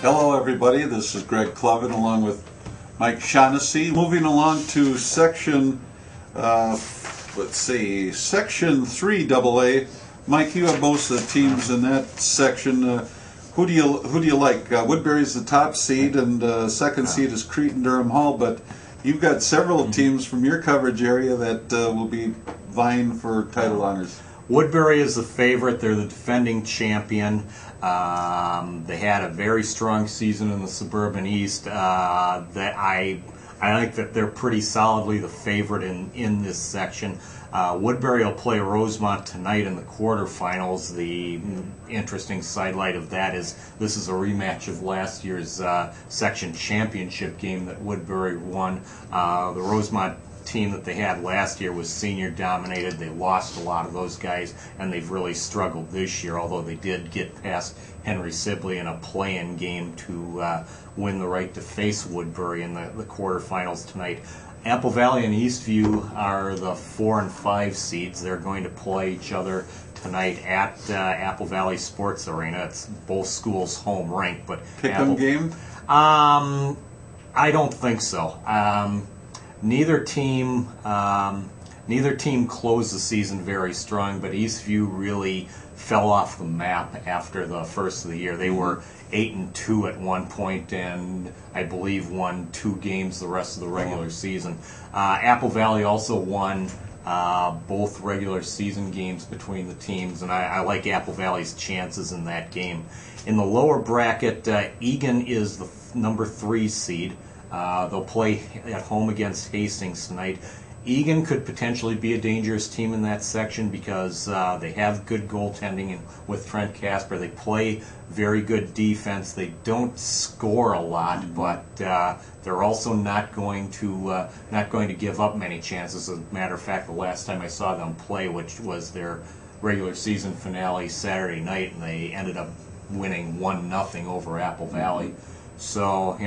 Hello everybody, this is Greg Cloven along with Mike Shaughnessy. Moving along to section, section 3AA. Mike, you have most of the teams in that section. Who do you like? Woodbury's the top seed, and second seed is Cretin-Durham Hall, but you've got several teams from your coverage area that will be vying for title honors. Woodbury is the favorite. They're the defending champion. They had a very strong season in the Suburban East. I think that they're pretty solidly the favorite in this section. Woodbury will play Rosemont tonight in the quarterfinals. The interesting sidelight of that is this is a rematch of last year's section championship game that Woodbury won. The Rosemont team that they had last year was senior dominated. They lost a lot of those guys, and they've really struggled this year, although they did get past Henry Sibley in a play-in game to win the right to face Woodbury in the quarterfinals tonight. Apple Valley and Eastview are the 4 and 5 seeds. They're going to play each other tonight at Apple Valley Sports Arena. It's both schools' home rink, but Pick-em game? I don't think so. Neither team closed the season very strong, but Eastview really fell off the map after the first of the year. They were 8-2 at one point, and I believe won 2 games the rest of the regular season. Apple Valley also won both regular season games between the teams, and I like Apple Valley's chances in that game. In the lower bracket, Egan is the number 3 seed. They'll play at home against Hastings tonight. Egan could potentially be a dangerous team in that section because they have good goaltending with Trent Casper. They play very good defense. They don't score a lot, but they're also not going to give up many chances. As a matter of fact, the last time I saw them play, which was their regular season finale Saturday night, and they ended up winning 1-0 over Apple Valley. So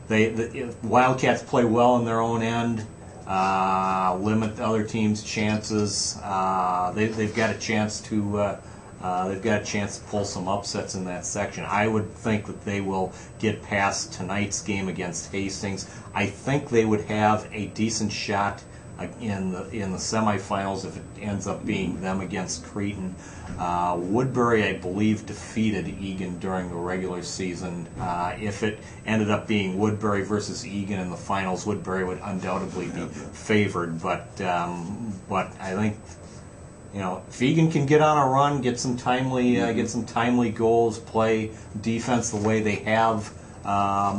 the Wildcats play well in their own end, limit the other teams' chances. They've got a chance to pull some upsets in that section. I would think that they will get past tonight's game against Hastings. I think they would have a decent shot in the semifinals if it ends up being them against Cretin. Woodbury, I believe, defeated Egan during the regular season. If it ended up being Woodbury versus Egan in the finals, Woodbury would undoubtedly be favored. But I think if Egan can get on a run, get some timely goals, play defense the way they have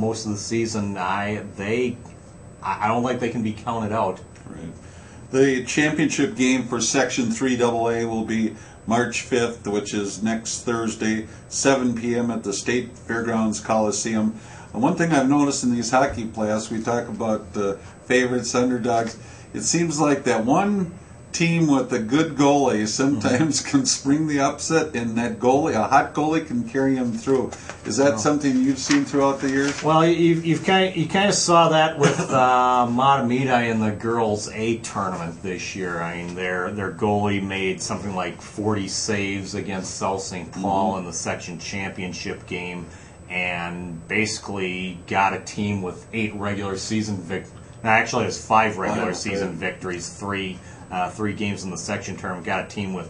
most of the season, I don't think they can be counted out. Right. The championship game for Section 3AA will be March 5th, which is next Thursday, 7 p.m. at the State Fairgrounds Coliseum. And one thing I've noticed in these hockey playoffs, we talk about favorites, underdogs. It seems like that one team with a good goalie sometimes can spring the upset, and that goalie, a hot goalie, can carry them through. Is that something you've seen throughout the years? Well, you kind of saw that with Matamita in the girls' A tournament this year. I mean, their goalie made something like 40 saves against South St. Paul in the section championship game, and basically got a team with 8 regular season victories. Actually, it was 5 regular season victories, 3 games in the section tournament. Got a team with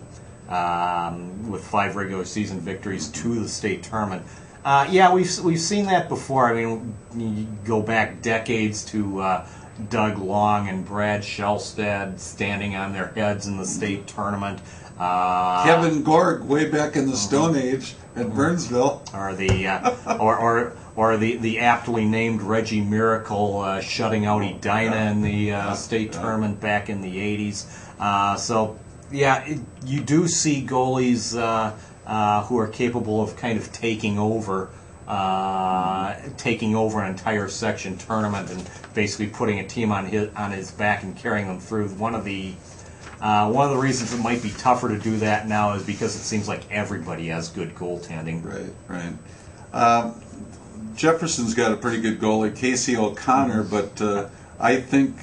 5 regular season victories to the state tournament. Yeah, we've seen that before. I mean, you go back decades to Doug Long and Brad Shellstead standing on their heads in the state tournament. Kevin Gorg way back in the Stone Age at Burnsville, or the aptly named Reggie Miracle shutting out Edina in the state tournament back in the 80s. So yeah, you do see goalies who are capable of kind of taking over an entire section tournament and basically putting a team on his back and carrying them through. One of the reasons it might be tougher to do that now is because it seems like everybody has good goaltending. Right. Jefferson's got a pretty good goalie, Casey O'Connor, but I think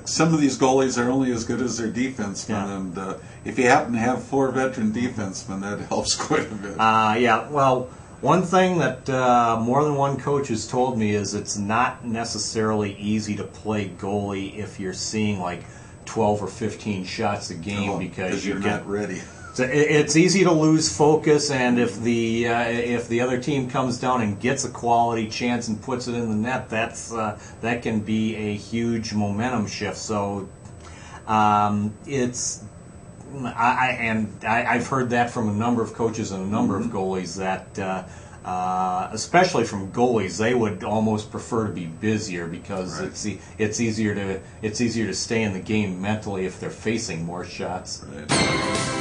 some of these goalies are only as good as their defensemen, and if you happen to have 4 veteran defensemen, that helps quite a bit. Yeah, well, One thing that more than one coach has told me is it's not necessarily easy to play goalie if you're seeing like 12 or 15 shots a game because you're not ready. So it's easy to lose focus, and if the other team comes down and gets a quality chance and puts it in the net, that can be a huge momentum shift. So I've heard that from a number of coaches and a number of goalies that, especially from goalies, they would almost prefer to be busier because it's easier to stay in the game mentally if they're facing more shots. Right.